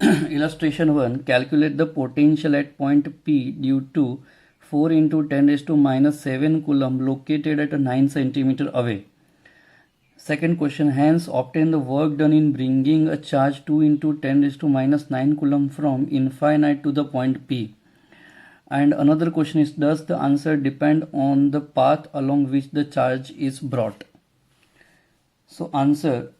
Illustration 1. Calculate the potential at point P due to 4 into 10 raised to minus 7 coulomb located at 9 centimeter away. Second question. Hence, obtain the work done in bringing a charge 2 into 10 raised to minus 9 coulomb from infinite to the point P. And another question is, does the answer depend on the path along which the charge is brought? So answer,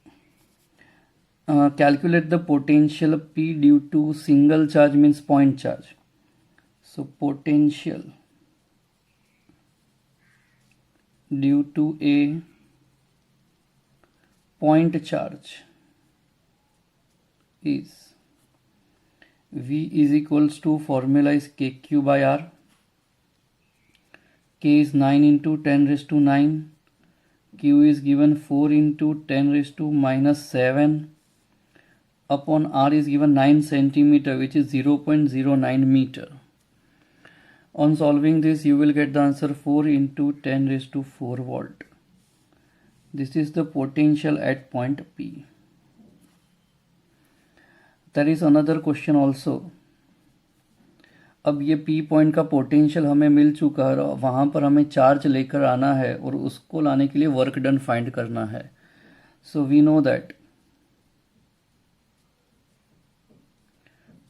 calculate the potential P due to single charge means point charge. So potential due to a point charge is V is equals to, formula is KQ by R. K is 9 into 10 raised to 9. Q is given 4 into 10 raised to minus 7 upon R is given 9 centimeter, which is 0.09 meter. On solving this, you will get the answer 4 into 10 raised to 4 volt. This is the potential at point P. There is another question also. अब ये P point का potential हमें मिल चुका है, वहाँ पर हमें charge लेकर आना है और उसको लाने के लिए वर्क डन फाइंड करना है. So we know that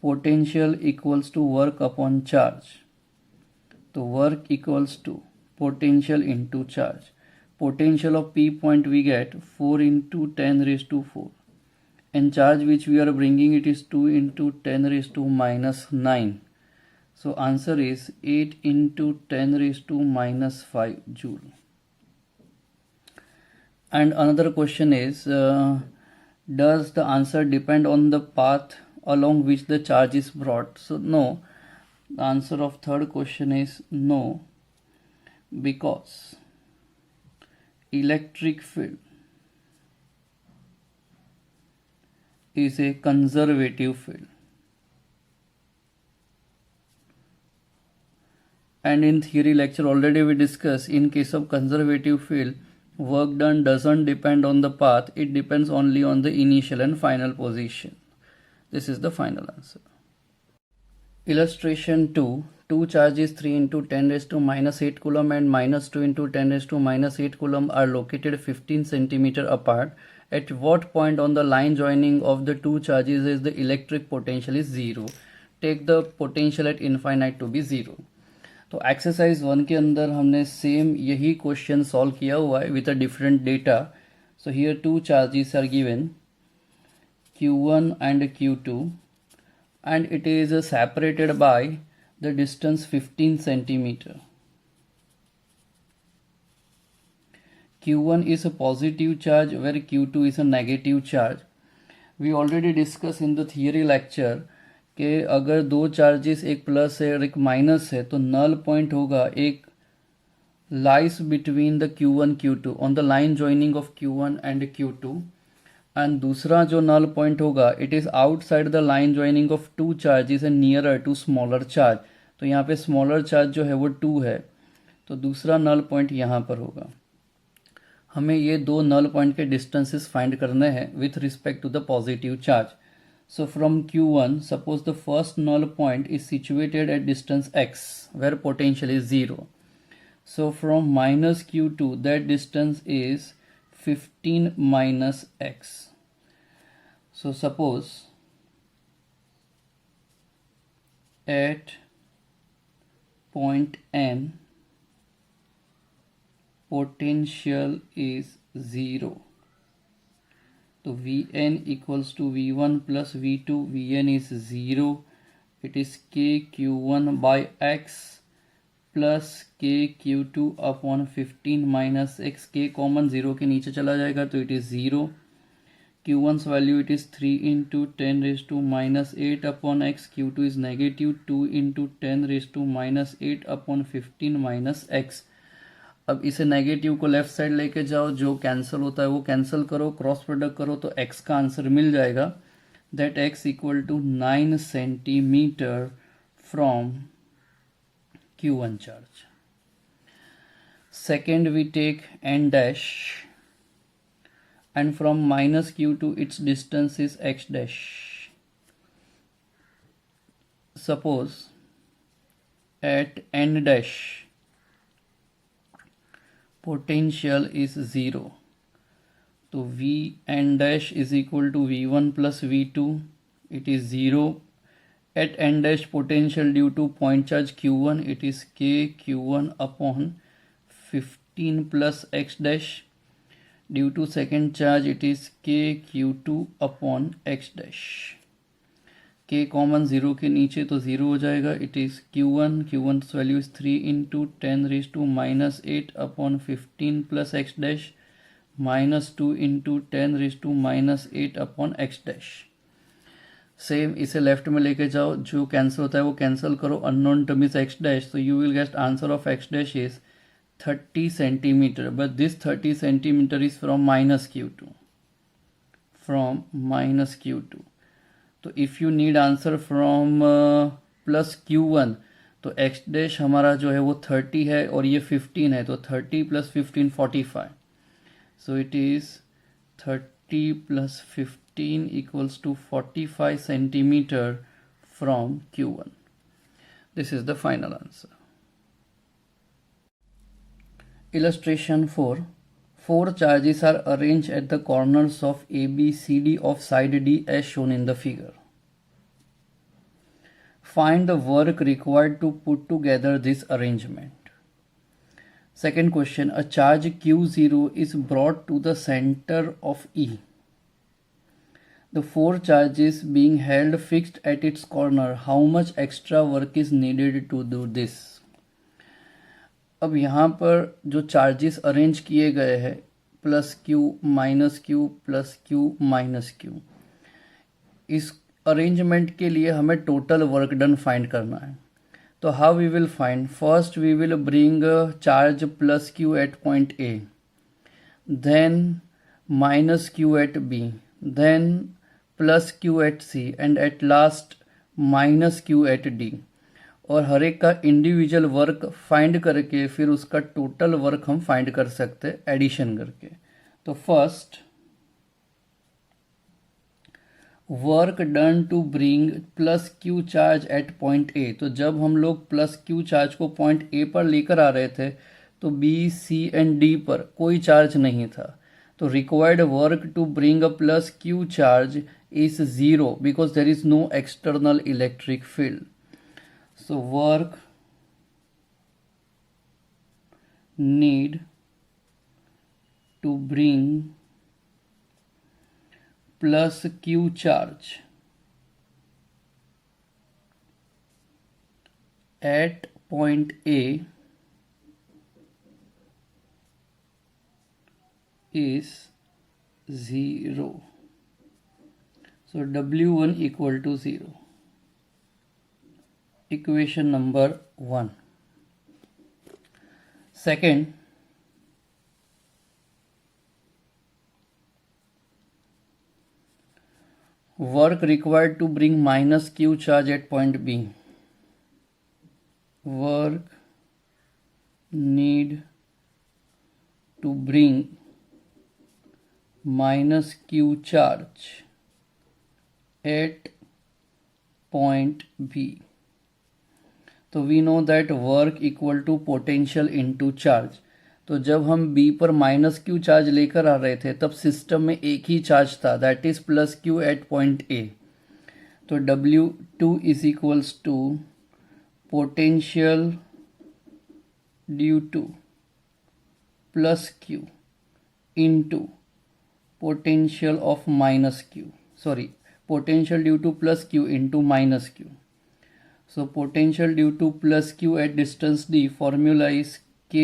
potential equals to work upon charge. तो work equals to potential into charge. Potential of P point we get 4 into 10 raised to 4, and charge which we are bringing it is 2 into 10 raised to minus 9. So answer is 8 into 10 raised to minus 5 joule. And another question is, does the answer depend on the path along which the charge is brought? So no. The answer of third question is no, because electric field is a conservative field, and in theory lecture already we discussed, in case of conservative field, work done doesn't depend on the path, it depends only on the initial and final position. This is the final answer. Illustration 2. Two charges 3 into 10 raised to minus 8 coulomb and minus 2 into 10 raised to minus 8 coulomb are located 15 centimeter apart. At what point on the line joining of the two charges is the electric potential is 0? Take the potential at infinite to be 0. तो exercise 1 के अंदर हमने same यही question solve किया हुआ है with a different data. So here two charges are given Q1 and Q2, and it is separated by the distance 15 centimeter. Q1 is a positive charge where Q2 is a negative charge. We already discussed in the theory lecture कि अगर दो charges एक plus है और एक minus है तो null point होगा एक lies between the Q1 Q2 on the line joining of Q1 and Q2, and दूसरा जो null point होगा it is outside the line joining of two charges and nearer to smaller charge. तो यहाँ पे smaller charge जो है वो 2 है, तो दूसरा null point यहाँ पर होगा. हमें ये दो null point के distances find करने हैं with respect to the positive charge. So from Q1, suppose the first null point is situated at distance x where potential is 0. So from minus Q2, that distance is 15 minus x. So suppose at point N, potential is 0. So Vn equals to V1 plus V2. Vn is 0. It is kQ1 by x plus kQ2 upon 15 minus x. k common 0 के नीचे चला जाएगा तो it is 0. Q1's value it is 3 into 10 raised to minus 8 upon x. Q2 is negative 2 into 10 raised to minus 8 upon 15 minus x. अब इसे negative को left side लेके जाओ, जो कैंसिल होता है वो कैंसिल करो, क्रॉस प्रोडक्ट करो तो x का आंसर मिल जाएगा. That x equal to 9 centimetre from Q1 charge. Second we take N dash, and from minus Q2 its distance is x dash. suppose at n dash potential is 0, तो v n dash is equal to v1 plus v2, it is 0. At n dash potential due to point charge q1, it is k q1 upon 15 plus x dash. Due to second charge, it is k q2 upon x dash. k common 0 के नीचे तो 0 हो जाएगा. It is q1 value is 3 into 10⁻⁻8 upon 15 plus x dash -2 into 10⁻⁻8 upon x dash. Same इसे left में लेके जाओ, जो कैंसिल होता है वो कैंसिल करो. Unknown term is X dash, तो you will get answer of X dash is 30 centimeter, but this 30 centimeter is from minus q2, from minus q2. तो if you need answer from plus q1, तो x dash हमारा जो है वो 30 है और ये 15 है, तो 30 plus 15 45. So it is 30 plus 15 equals to 45 centimeter from q1. This is the final answer. Illustration 4. 4 charges are arranged at the corners of A, B, C, D of side D as shown in the figure. Find the work required to put together this arrangement. Second question. A charge Q0 is brought to the center of E. The 4 charges being held fixed at its corner. How much extra work is needed to do this? अब यहाँ पर जो charges arrange किए गए हैं plus Q minus Q plus Q minus Q, इस arrangement के लिए हमें टोटल वर्क डन फाइंड करना है. तो how we will find? First we will bring charge plus Q at point A, then minus Q at B, then plus Q at C and at last minus Q at D. और हर एक का individual work find करके फिर उसका total work हम find कर सकते हैं एडिशन करके. तो first work done to bring plus Q charge at point A. तो जब हम लोग प्लस क्यू चार्ज को पॉइंट ए पर लेकर आ रहे थे तो बी सी एंड डी पर कोई चार्ज नहीं था. तो required work to bring a plus Q charge is 0 because there is no external electric field. So work need to bring plus Q charge at point A is 0. So W1 equal to 0. Equation number 1. Second, work required to bring minus Q charge at point B. Work need to bring minus Q charge at point B. तो we know that work equal to potential into charge. तो जब हम B पर minus Q charge लेकर आ रहे थे तब system में एक ही चार्ज था, that is plus Q at point A. तो W2 is equals to potential due to plus Q into potential of minus Q, sorry potential due to plus Q into minus Q. So potential due to plus Q at distance D, formula is K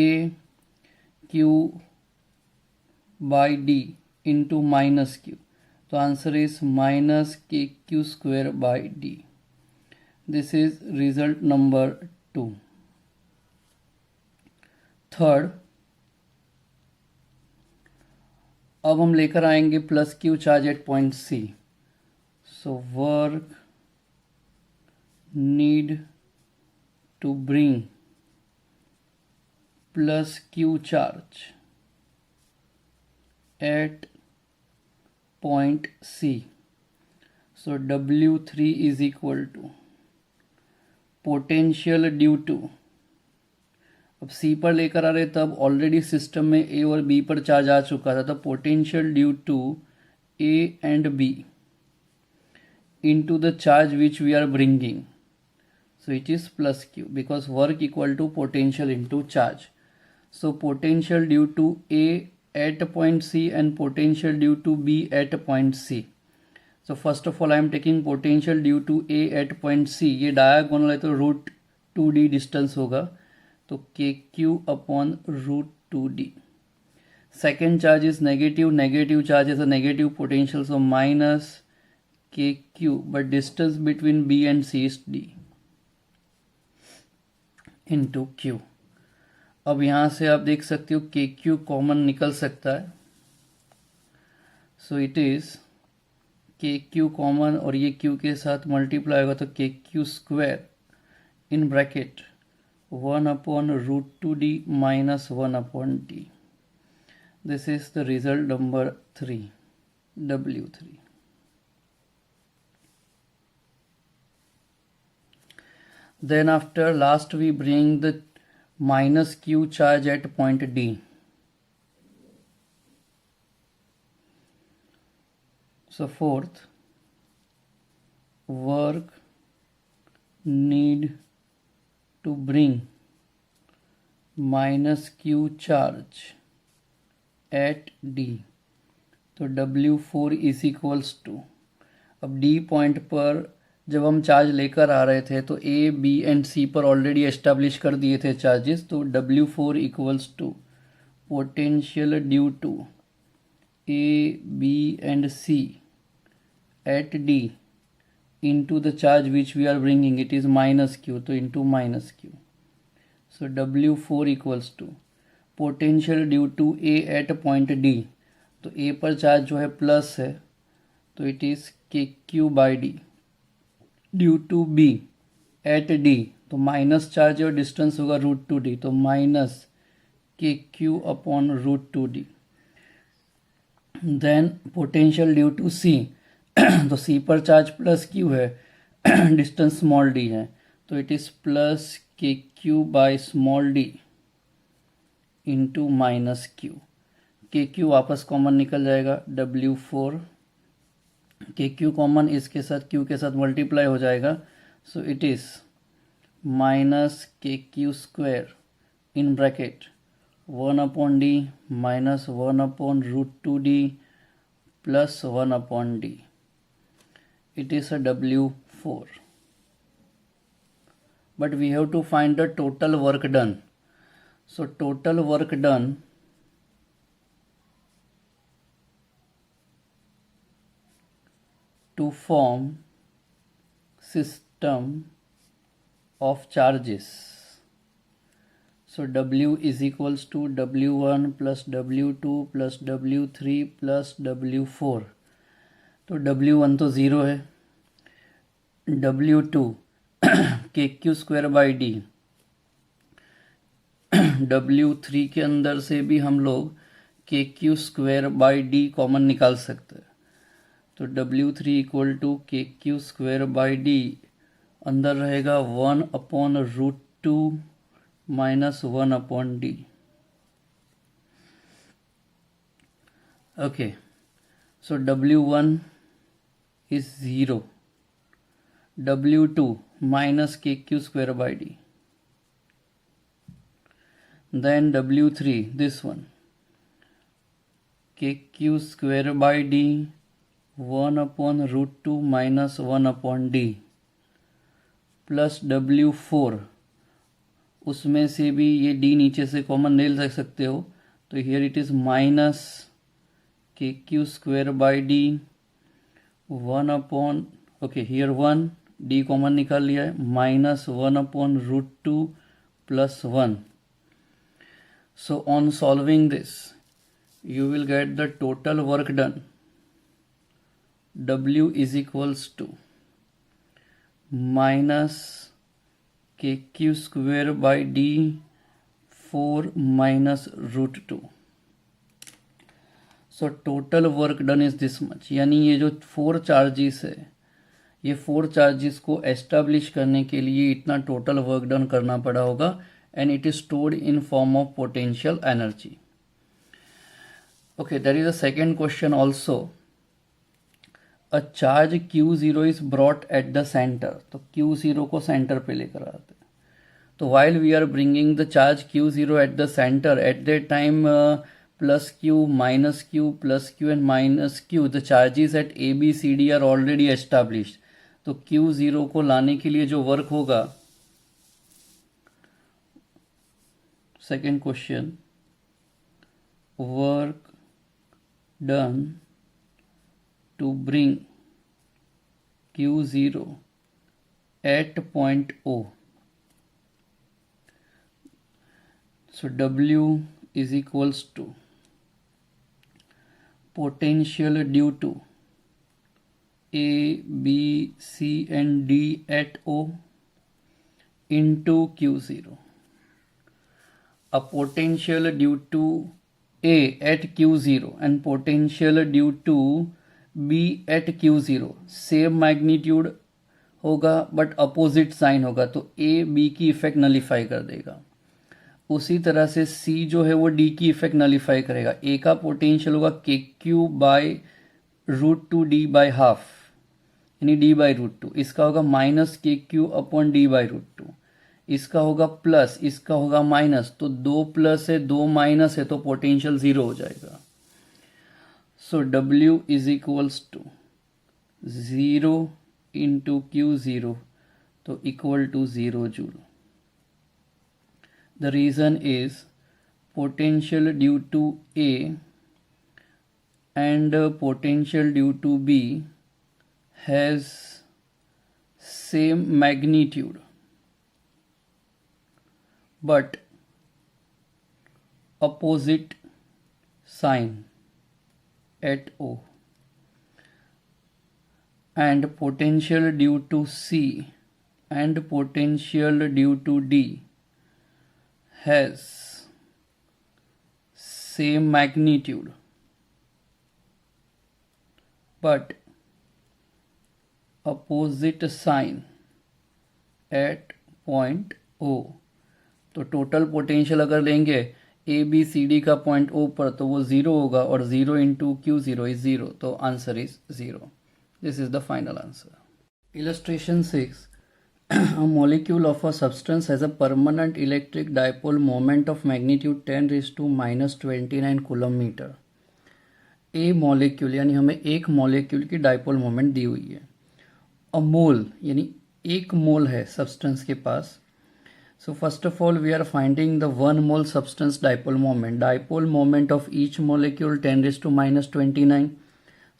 Q by D into minus Q. So answer is minus KQ square by D. This is result number 2. Third, अब हम लेकर आएंगे plus Q charge at point C. So work need to bring plus Q charge at point C. So W3 is equal to potential due to, अब C पर लेकर आ रहे तब already system में ए और बी पर चार्ज आ चुका था, तो potential due to A and B into the charge which we are bringing, so it is plus q because work equal to potential into charge. So potential due to a at point c and potential due to b at point c. So first of all I am taking potential due to a at point c, ये diagonal है तो root 2d distance होगा, तो K Q upon root 2d. Second charge is negative, negative charge is a negative potential, so minus KQ, but distance between B and C is D into Q. अब यहाँ से आप देख सकते हो KQ common निकल सकता है, so it is KQ common और ये Q के साथ मल्टीप्लाई होगा तो KQ square in bracket 1 upon root 2D minus 1 upon D. This is the result number 3, W3. Then after last we bring the minus q charge at point D. So fourth, work need to bring minus q charge at D. तो W4 is equals to, अब D point पर जब हम charge लेकर आ रहे थे तो ए B and सी पर ऑलरेडी एस्टेब्लिश कर दिए थे चार्जेस, तो W4 equals to potential due to A B and C at D into the charge which we are bringing, it is minus Q, तो into minus Q. So W4 equals to potential due to A at point D, तो A पर charge जो है plus है तो it is K Q by D, due to B at D तो minus charge और distance होगा root 2D, तो minus K Q upon root 2D. Then potential due to C, तो सी पर चार्ज प्लस क्यू है, distance small D है, तो it is plus K Q by small D into minus Q. K Q वापस common निकल जाएगा, W4 के Q common इसके साथ क्यू के साथ मल्टीप्लाई हो जाएगा, so it is minus K Q square in bracket 1 upon D minus 1 upon root 2D plus 1 upon D. It is a W4, but we have to find the total work done. So total work done to form system of charges. So W is equals to W1 plus W2 plus W3 plus W4. तो W1 तो zero है, W2 के Q square by D, W3 के अंदर से भी हम लोग K Q square by D common निकाल सकते हैं, तो W3 equal to K Q square by D, अंदर रहेगा 1 upon root 2 minus 1 upon D. Okay, so W1 is zero, W2 minus K Q square by D, then W3 this one K Q square by D 1 upon root 2 minus 1 upon D plus W4, उसमें से भी ये D नीचे से common ले सकते हो, तो here it is minus K Q square by D 1 upon, okay here 1 D common निकाल लिया है, minus 1 upon root 2 plus 1. So on solving this you will get the total work done. W is equals to minus KQ square by D 4 minus root 2. So total work done is this much. यानी ये जो 4 charges है ये 4 charges को establish करने के लिए इतना टोटल वर्क डन करना पड़ा होगा, and it is stored in form of potential energy. Okay, there is a second question also. A charge Q0 is brought at the center. तो Q0 को सेंटर पे लेकर आते हैं. तो while we are bringing the charge Q0 at the center, at that time plus Q, minus Q, plus Q and minus Q, the charges at A, B, C, D are already established. तो Q0 को लाने के लिए जो work होगा, second question, work done to bring Q0 at point O. So W is equals to potential due to A, B, C and D at O into Q0. A potential due to A at Q0 and potential due to B at Q0 same magnitude होगा but opposite sign होगा, तो A B की effect nullify कर देगा. उसी तरह से C जो है वो D की इफेक्ट नलीफाई करेगा. A का पोटेंशियल होगा KQ by √2D by half, यानी D बाय √2. इसका होगा minus KQ upon D by √2. इसका होगा प्लस, इसका होगा माइनस. तो 2 प्लस है 2 माइनस है तो पोटेंशियल 0 हो जाएगा. So W is equals to 0 into Q0, तो equal to 0 joule. The reason is potential due to A and potential due to B has same magnitude but opposite sign at O, and potential due to C and potential due to D has same magnitude but opposite sign at point O. तो total potential अगर लेंगे A B C D का point ओ पर, तो वो 0 होगा, और 0 into Q0 is 0, तो answer is 0. This is the final answer. Illustration 6. A molecule of a substance has a permanent electric dipole moment of magnitude 10 raised to minus 29 coulomb metre. A molecule यानी हमें एक molecule की dipole moment दी हुई है. अ मोल यानी 1 मोल है substance के पास. So first of all we are finding the 1 mole substance dipole moment. Dipole moment of each molecule 10 raised to minus 29.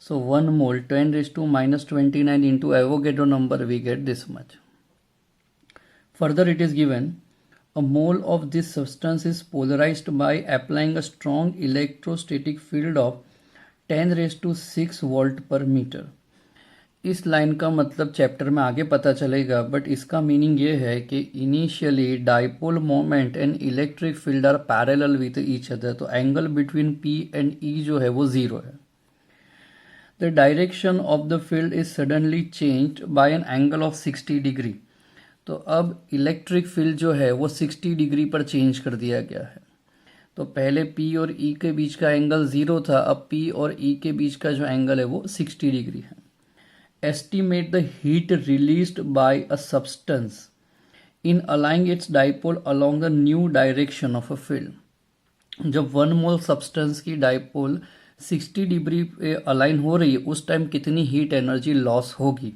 So 1 mole 10 raised to minus 29 into Avogadro number, we get this much. Further it is given a mole of this substance is polarized by applying a strong electrostatic field of 10 raised to 6 volt per meter. इस line का मतलब chapter में आगे पता चलेगा, but इसका meaning ये है कि initially dipole moment and electric field are parallel with each other, तो angle between P and E जो है वो 0 है. The direction of the field is suddenly changed by an angle of 60 degree. तो अब इलेक्ट्रिक फील्ड जो है वो 60 डिग्री पर चेंज कर दिया गया है. तो पहले P और E के बीच का एंगल 0 था, अब P और E के बीच का जो एंगल है वो 60 डिग्री है. Estimate the heat released by a substance in aligning its dipole along the new direction of a field. जब 1 मोल सब्सटेंस की डाइपोल 60 डिग्री पे अलाइन हो रही है उस टाइम कितनी हीट एनर्जी लॉस होगी.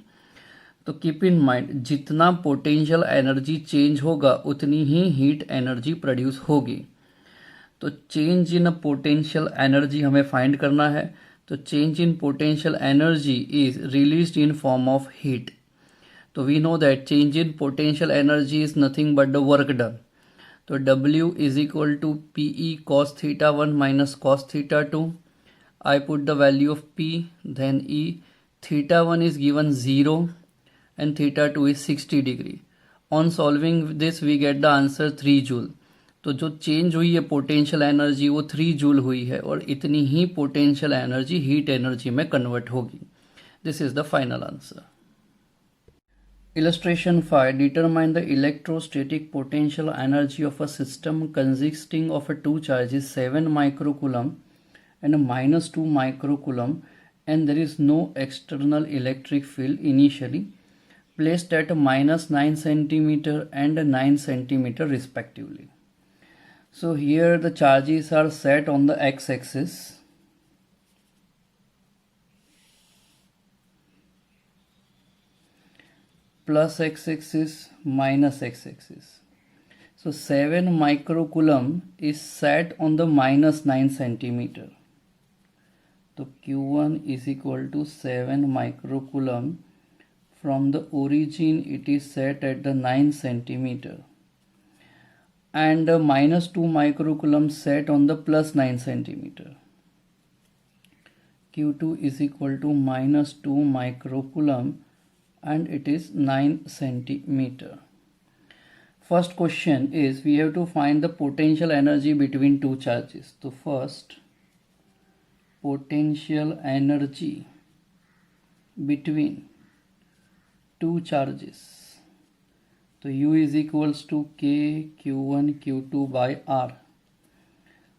तो कीप इन माइंड जितना पोटेंशियल एनर्जी चेंज होगा उतनी ही हीट एनर्जी प्रोड्यूस होगी. तो चेंज इन पोटेंशियल एनर्जी हमें फाइंड करना है. तो change in potential energy is released in form of heat. तो we know that change in potential energy is nothing but the work done. तो W is equal to PE cos θ1 minus cos θ2. I put the value of P, then E. θ1 is given 0 and θ2 is 60 degree. On solving this we get the answer 3 joule. तो जो change हुई है potential energy वो 3 joule हुई है, और इतनी ही potential energy heat energy में कन्वर्ट होगी. This is the final answer. Illustration 5. Determine the electrostatic potential energy of a system consisting of two charges 7 microcoulomb and a minus 2 microcoulomb, and there is no external electric field initially, placed at minus 9 centimeter and 9 centimeter respectively. So here the charges are set on the x-axis. Plus x-axis, minus x-axis. So 7 microcoulomb is set on the minus 9 centimeter. So Q1 is equal to 7 microcoulomb. From the origin it is set at the 9 centimeter. And minus 2 microcoulomb set on the plus 9 centimeter. Q2 is equal to minus 2 microcoulomb and it is 9 centimeter. First question is we have to find the potential energy between two charges. So first, potential energy between two charges. So U is equals to K Q1 Q2 by R.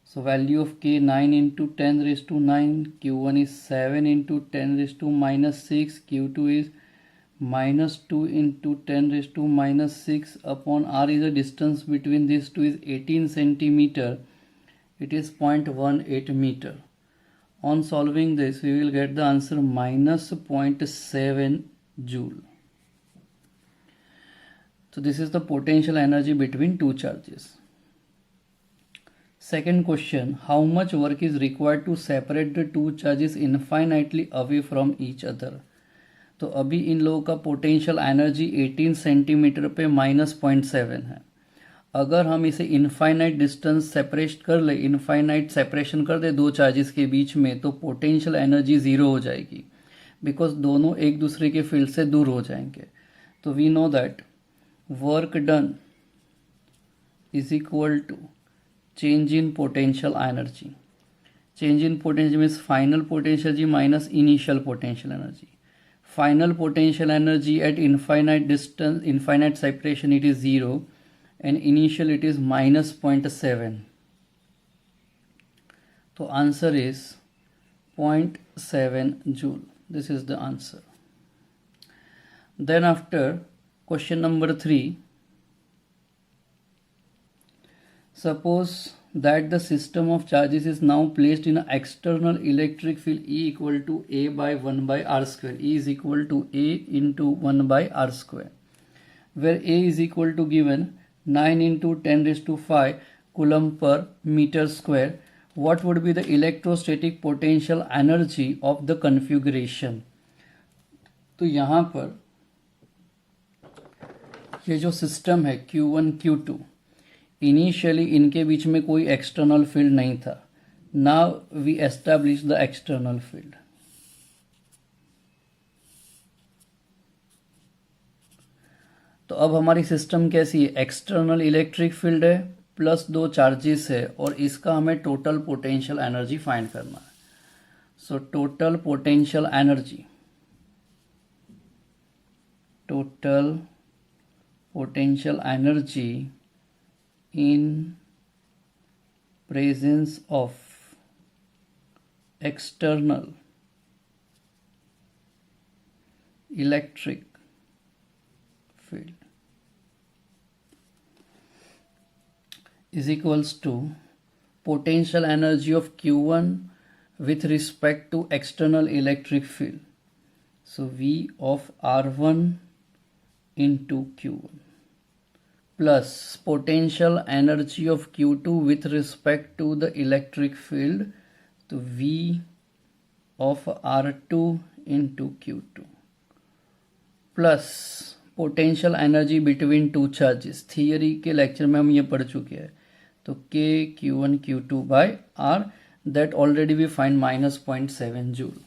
So value of K 9 into 10 raised to 9, Q1 is 7 into 10 raised to minus 6, Q2 is minus 2 into 10 raised to minus 6 upon R is the distance between these two is 18 centimeter. It is 0.18 meter. On solving this, we will get the answer minus 0.7 joule. So this is the potential energy between two charges. Second question, how much work is required to separate the two charges infinitely away from each other? तो अभी इन लोगों का potential energy 18 centimetre पे minus 0.7 है. अगर हम इसे infinite distance separate कर ले, इनफाइनाइट सेपरेशन कर दे दो चार्जेस के बीच में, तो पोटेंशियल एनर्जी ज़ीरो हो जाएगी बिकॉज दोनों एक दूसरे के फील्ड से दूर हो जाएंगे. तो we know that work done is equal to change in potential energy. Change in potential means final potential energy minus initial potential energy. Final potential energy at infinite distance, infinite separation, it is 0, and initial it is minus 0.7. So answer is 0.7 joule. This is the answer. Then after question number 3, suppose that the system of charges is now placed in an external electric field E equal to A by 1 by R square. E is equal to A into 1 by R square, where A is equal to given 9 into 10 raised to 5 coulomb per meter square. What would be the electrostatic potential energy of the configuration? तो यहाँ पर ये जो system है Q1 Q2, initially इनके बीच में कोई external field नहीं था. Now we establish the external field. तो अब हमारी सिस्टम कैसी है? एक्सटर्नल इलेक्ट्रिक फील्ड है प्लस दो चार्जेस है और इसका हमें टोटल पोटेंशियल एनर्जी फाइंड करना है. So total potential energy, total potential energy in presence of external electric field is equals to potential energy of Q1 with respect to external electric field. So V of R1 into Q1 plus potential energy of Q2 with respect to the electric field, तो V of R2 into Q2 plus potential energy between two charges. Theory के lecture में हम ये पढ़ चुके हैं. तो K Q1 Q2 by R, that already we find minus 0.7 joule.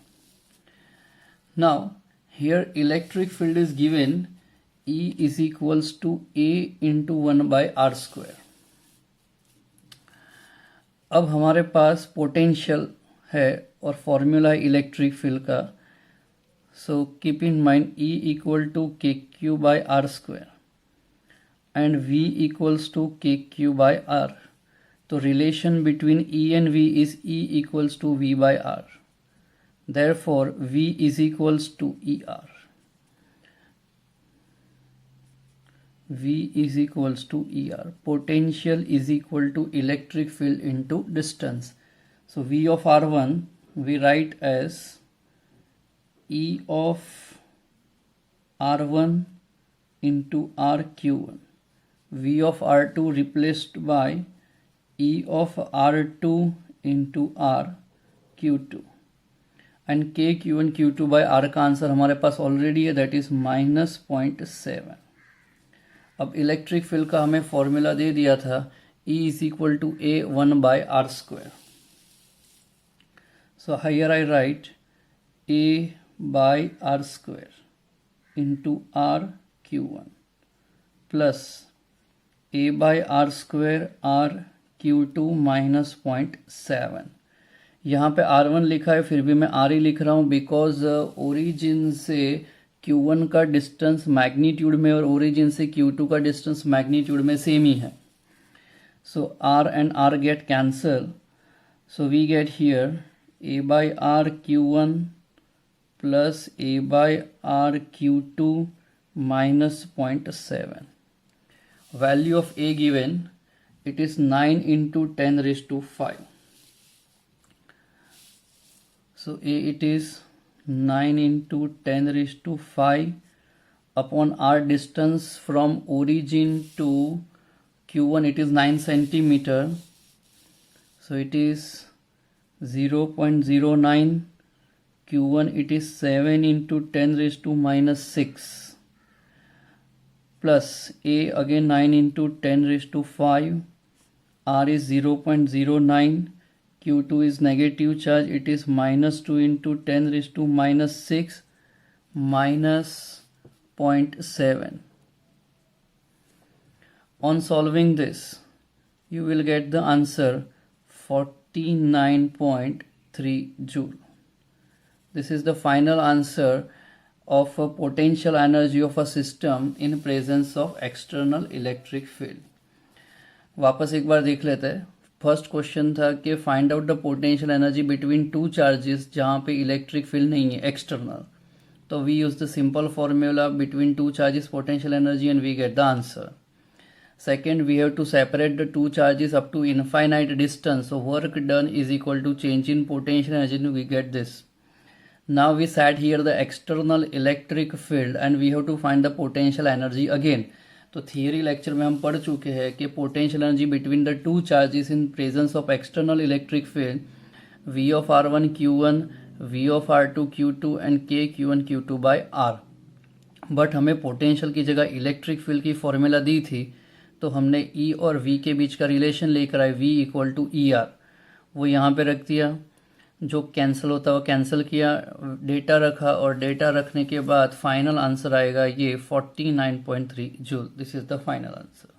Now here electric field is given E is equals to A into 1 by R square. अब हमारे पास पोटेंशियल है और फॉर्मूला है इलेक्ट्रिक फील्ड का. So keep in mind E equal to kq by r square and V equals to kq by r. So relation between E and V is E equals to V by r. Therefore V is equals to ER. V is equals to ER. Potential is equal to electric field into distance. So V of R1 we write as E of R1 into RQ1. V of R2 replaced by E of R2 into RQ2 and K Q1 Q2 by R का answer हमारे पास already है, that is -0.7. अब electric field का हमें formula दे दिया था E is equal to A1 by R square. So here I write A by R square into RQ1 plus A by R square RQ2 minus 0.7. यहाँ पे R1 लिखा है फिर भी मैं R ही लिख रहा हूँ बिकॉज ओरिजिन से Q1 का डिस्टेंस मैग्नीट्यूड में और ओरिजिन से Q2 का डिस्टेंस मैग्नीट्यूड में सेम ही है. सो R and R get cancel. So we get here A by R Q1 plus A by R Q2 minus 0.7. Value of A given, it is 9 into 10 raised to 5. So A it is 9 into 10 raised to 5 upon R distance from origin to Q1 it is 9 centimeter. So it is 0.09. Q1 it is 7 into 10 raised to minus 6 plus A again 9 into 10 raised to 5. R is 0.09. Q2 is negative charge, it is minus 2 into 10 raised to minus 6 minus 0.7. On solving this you will get the answer 49.3 joule. This is the final answer of a potential energy of a system in presence of external electric field. वापस एक बार देख लेते हैं. First question था कि find out the potential energy between two charges जहाँ पे electric field नहीं है एक्सटर्नल. तो we use the simple formula between two charges potential energy and we get the answer. Second, we have to separate the two charges up to infinite distance. So work done is equal to change in potential energy. We get this. Now we set here the external electric field and we have to find the potential energy again. तो theory lecture में हम पढ़ चुके हैं कि potential energy between the two charges in presence of external electric field V of R1 Q1, V of R2 Q2 and K Q1 Q2 by R. But हमें potential की जगह इलेक्ट्रिक फील्ड की फॉर्मूला दी थी तो हमने E और V के बीच का रिलेशन लेकर आए V इक्वल टू ER. वो यहाँ पे रख दिया, जो कैंसिल होता है वो कैंसिल किया, डेटा रखा और डेटा रखने के बाद फाइनल आंसर आएगा ये 49.3 joule. This is the final answer.